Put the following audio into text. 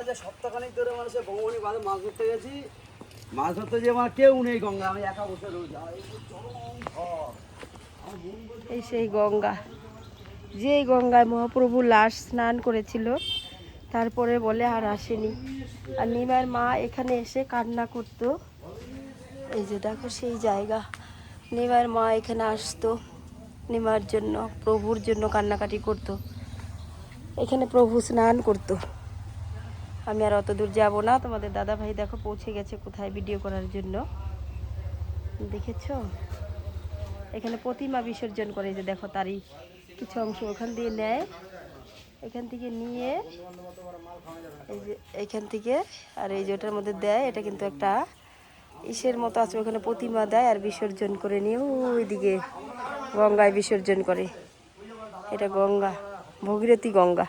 যে সপ্তাহখানিক ধরে মানুষের ভগবানী বাদে মাছ ধরতে গেছি, মাছ ধরতে যে আমার কেউ নেই গঙ্গা, আমি একা বসে রয়েছি। আর এই যে চরম ঝড়, এই সেই গঙ্গা, যে গঙ্গায় মহাপ্রভু লাশ স্নান করেছিল, তারপরে বলে আর আসেনি। আর নিমার মা এখানে এসে কান্না করতো। এই যে দেখো সেই জায়গা, নিমার মা এখানে আসতো নিমার জন্য, প্রভুর জন্য কান্নাকাটি করতো। এখানে প্রভু স্নান করতো। আমি আর অত দূর যাবো না, তোমাদের দাদা ভাই দেখো পৌঁছে গেছে কোথায় ভিডিও করার জন্য, দেখেছো? এখানে প্রতিমা বিসর্জন করে, যে দেখো তারই কিছু অংশ ওখান দিয়ে নেয়, এখান থেকে নিয়ে এই যে এইখান থেকে, আর এই যে ওটার মধ্যে দেয়। এটা কিন্তু একটা ইসের মতো আছে, ওখানে প্রতিমা দেয় আর বিসর্জন করে নিয়ে ওইদিকে গঙ্গায় বিসর্জন করে। এটা গঙ্গা, ভগীরথী গঙ্গা।